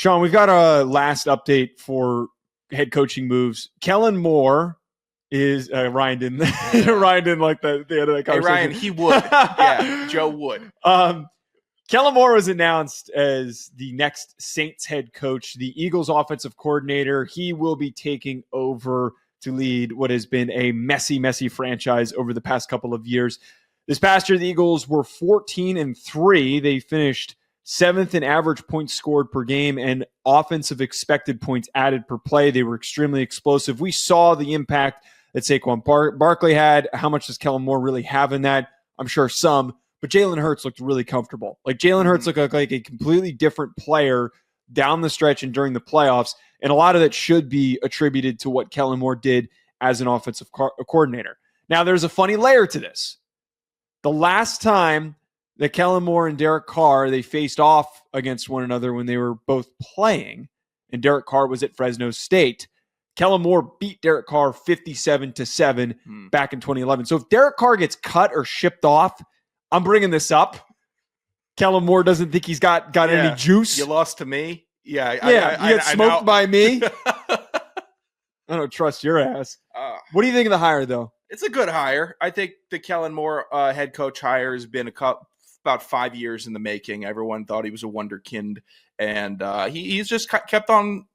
Sean, we've got a last update for head coaching moves. Kellen Moore is Ryan didn't Ryan didn't like the end of that conversation. Hey, Ryan, he would. Yeah, Joe would. Kellen Moore was announced as the next Saints head coach, the Eagles offensive coordinator. He will be taking over to lead what has been a messy franchise over the past couple of years. This past year, the Eagles were 14-3. They finished 7th in average points scored per game and offensive expected points added per play. They were extremely explosive. We saw the impact that Saquon Barkley had. How much does Kellen Moore really have in that? I'm sure some. But Jalen Hurts looked really comfortable. Like Jalen Hurts looked like a completely different player down the stretch and during the playoffs. And a lot of that should be attributed to what Kellen Moore did as an offensive coordinator. Now, there's a funny layer to this. The last time that Kellen Moore and Derek Carr, they faced off against one another when they were both playing, and Derek Carr was at Fresno State, Kellen Moore beat Derek Carr 57-7 back in 2011. So if Derek Carr gets cut or shipped off, I'm bringing this up. Kellen Moore doesn't think he's got any juice. You lost to me? Yeah. You get smoked by me? I don't trust your ass. What do you think of the hire, though? It's a good hire. I think the Kellen Moore head coach hire has been about 5 years in the making. Everyone thought he was a wonderkind, and he's just kept on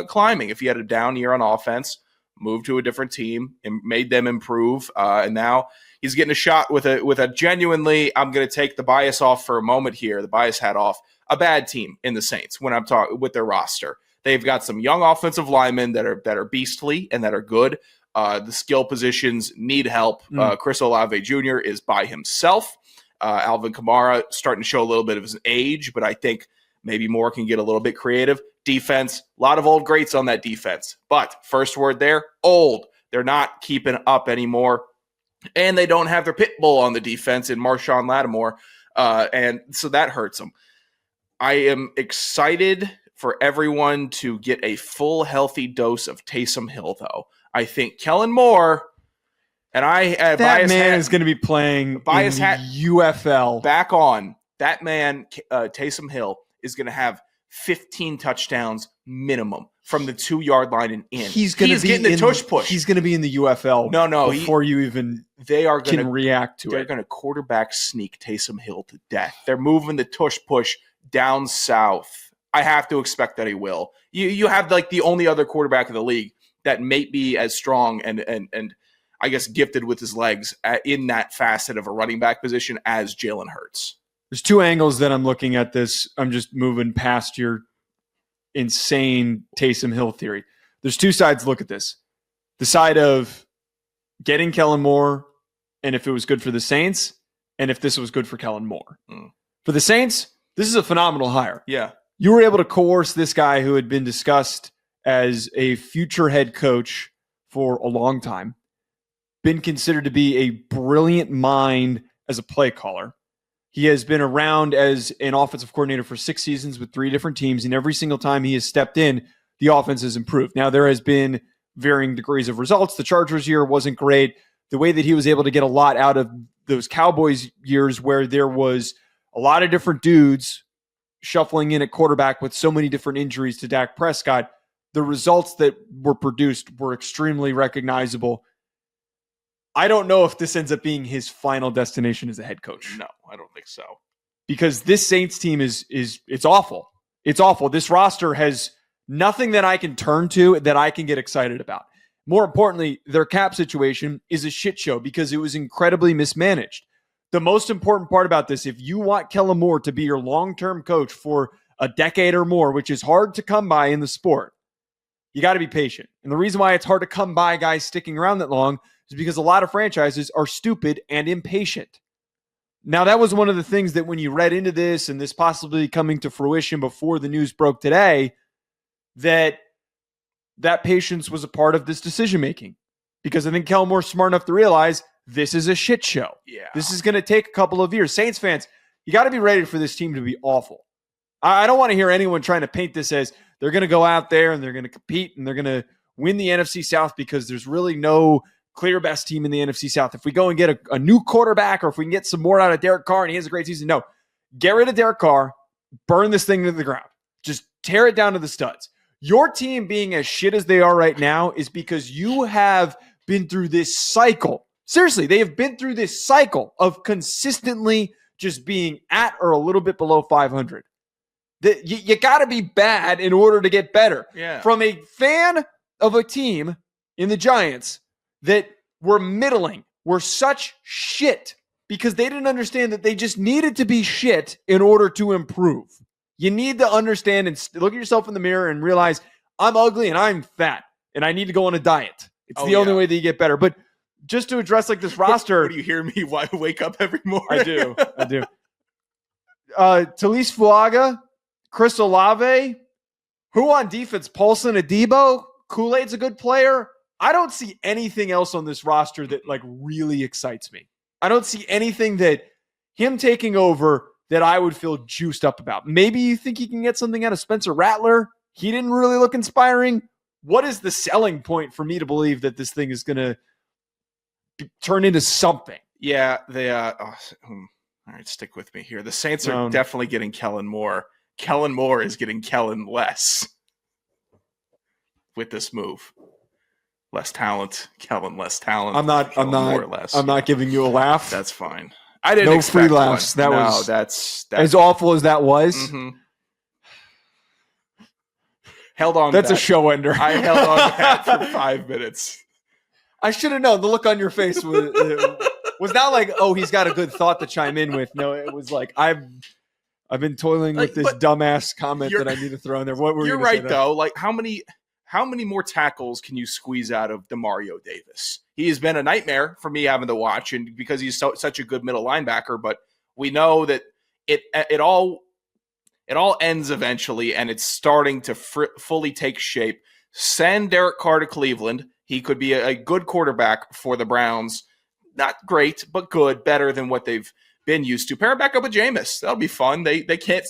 climbing. If he had a down year on offense, moved to a different team and made them improve, and now he's getting a shot with a genuinely, I'm going to take the bias off for a moment here, the bias hat off, a bad team in the Saints when I'm talking with their roster. They've got some young offensive linemen that are beastly and that are good. The skill positions need help. Chris Olave Jr. is by himself. Alvin Kamara starting to show a little bit of his age, but I think maybe Moore can get a little bit creative. Defense, a lot of old greats on that defense. But first word there, old. They're not keeping up anymore. And they don't have their pit bull on the defense in Marshawn Lattimore. And so that hurts them. I am excited for everyone to get a full, healthy dose of Taysom Hill, though. I think Kellen Moore, and that man is going to be playing bias hat UFL. Back on. That man, Taysom Hill, is going to have 15 touchdowns minimum from the 2-yard line and in. He's getting the tush push. He's going to be in the UFL. No, before you even can react to it. They're going to quarterback sneak Taysom Hill to death. They're moving the tush push down south. I have to expect that he will. You have like the only other quarterback in the league that may be as strong and I guess gifted with his legs in that facet of a running back position as Jalen Hurts. There's two angles that I'm looking at this. I'm just moving past your insane Taysom Hill theory. There's two sides to look at this. The side of getting Kellen Moore and if it was good for the Saints and if this was good for Kellen Moore. For the Saints, this is a phenomenal hire. Yeah. You were able to coerce this guy who had been discussed as a future head coach for a long time, been considered to be a brilliant mind as a play caller. He has been around as an offensive coordinator for 6 seasons with 3 different teams, and every single time he has stepped in, the offense has improved. Now, there has been varying degrees of results. The Chargers year wasn't great. The way that he was able to get a lot out of those Cowboys years where there was a lot of different dudes shuffling in at quarterback with so many different injuries to Dak Prescott, the results that were produced were extremely recognizable. I don't know if this ends up being his final destination as a head coach. No, I don't think so. Because this Saints team is it's awful. It's awful. This roster has nothing that I can turn to that I can get excited about. More importantly, their cap situation is a shit show because it was incredibly mismanaged. The most important part about this, if you want Kellen Moore to be your long-term coach for a decade or more, which is hard to come by in the sport, you got to be patient. And the reason why it's hard to come by guys sticking around that long is because a lot of franchises are stupid and impatient. Now, that was one of the things that when you read into this and this possibly coming to fruition before the news broke today, that patience was a part of this decision-making. Because I think Kellen Moore's smart enough to realize this is a shit show. Yeah. This is going to take a couple of years. Saints fans, you got to be ready for this team to be awful. I don't want to hear anyone trying to paint this as they're going to go out there and they're going to compete and they're going to win the NFC South because there's really no clear best team in the NFC South. If we go and get a new quarterback or if we can get some more out of Derek Carr and he has a great season, no. Get rid of Derek Carr, burn this thing to the ground. Just tear it down to the studs. Your team being as shit as they are right now is because you have been through this cycle. Seriously, they have been through this cycle of consistently just being at or a little bit below 500. You got to be bad in order to get better. Yeah. From a fan of a team in the Giants that were middling, were such shit because they didn't understand that they just needed to be shit in order to improve. You need to understand and look at yourself in the mirror and realize I'm ugly and I'm fat and I need to go on a diet. It's the only way that you get better. But just to address like this roster. What, do you hear me wake up every morning? I do. Talise Fuaga, Chris Olave, who on defense? Paulson Adebo, Kool-Aid's a good player. I don't see anything else on this roster that like really excites me. I don't see anything that him taking over that I would feel juiced up about. Maybe you think he can get something out of Spencer Rattler. He didn't really look inspiring. What is the selling point for me to believe that this thing is going to turn into something? Yeah, they all right, stick with me here. The Saints are definitely getting Kellen Moore. Kellen Moore is getting Kellen less with this move. Less talent, Kellen less talent. I'm not giving you a laugh. That's fine. I didn't expect free laughs. One. That's as awful as that was. Mm-hmm. Held on. That's a show ender. I held on to that for 5 minutes. I should have known. The look on your face was not like, oh, he's got a good thought to chime in with. No, it was like I've been toiling with this dumbass comment that I need to throw in there. What were you? You're right though. Like how many more tackles can you squeeze out of Demario Davis? He has been a nightmare for me having to watch, and because he's such a good middle linebacker. But we know that it all ends eventually, and it's starting to fully take shape. Send Derek Carr to Cleveland. He could be a good quarterback for the Browns. Not great, but good, better than what they've been used to. Pair him back up with Jameis. That'll be fun. They can't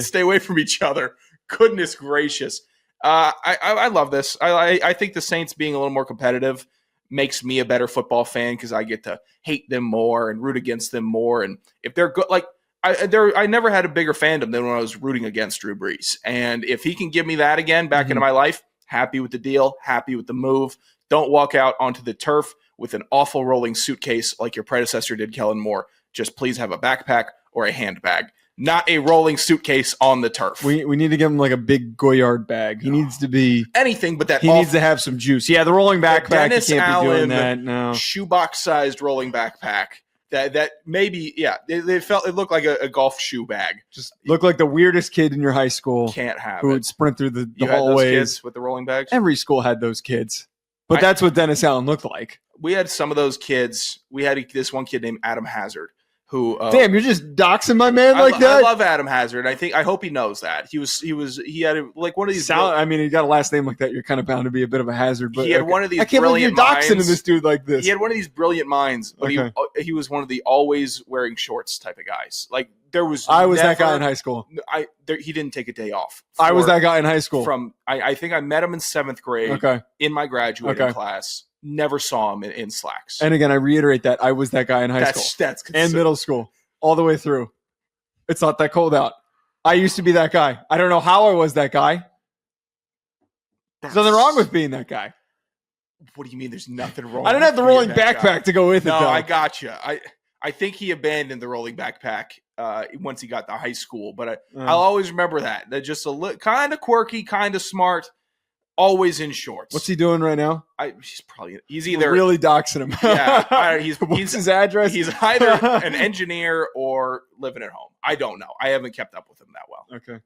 stay away from each other. Goodness gracious. I love this. I think the Saints being a little more competitive makes me a better football fan because I get to hate them more and root against them more. And if they're good, like I never had a bigger fandom than when I was rooting against Drew Brees. And if he can give me that again back into my life, happy with the deal, happy with the move. Don't walk out onto the turf with an awful rolling suitcase like your predecessor did, Kellen Moore. Just please have a backpack or a handbag. Not a rolling suitcase on the turf. We need to give him like a big Goyard bag. He needs to be anything but that. He needs to have some juice. Yeah, the rolling backpack. Dennis you can't Allen, be doing that. No, shoebox-sized rolling backpack. That maybe it looked like a golf shoe bag. Just looked like the weirdest kid in your high school. Can't have who it. Would sprint through the you hallways had those kids with the rolling bags. Every school had those kids, but that's what Dennis Allen looked like. We had some of those kids. We had this one kid named Adam Hazard. Who? Damn, you're just doxing my man like that. I love Adam Hazard. I hope he knows that he had like one of these. I mean, he got a last name like that. You're kind of bound to be a bit of a hazard. But he had one of these. I can't believe you're doxing this dude like this. He had one of these brilliant minds, but he was one of the always wearing shorts type of guys. Like there was. I was that guy in high school. He didn't take a day off. I was that guy in high school. I think I met him in 7th grade. Okay. In my graduating class. Never saw him in slacks. And again, I reiterate that I was that guy in high school. That's and middle school. All the way through. It's not that cold out. I used to be that guy. I don't know how I was that guy. There's nothing wrong with being that guy. What do you mean there's nothing wrong? I don't have the rolling backpack to go with it, though. No, I got you. I think he abandoned the rolling backpack once he got to high school, but I'll always remember that. They're just kind of quirky, kind of smart, always in shorts. What's he doing right now? He's either We're really doxing him. Yeah, he's his address. He's either an engineer or living at home. I don't know. I haven't kept up with him that well. Okay.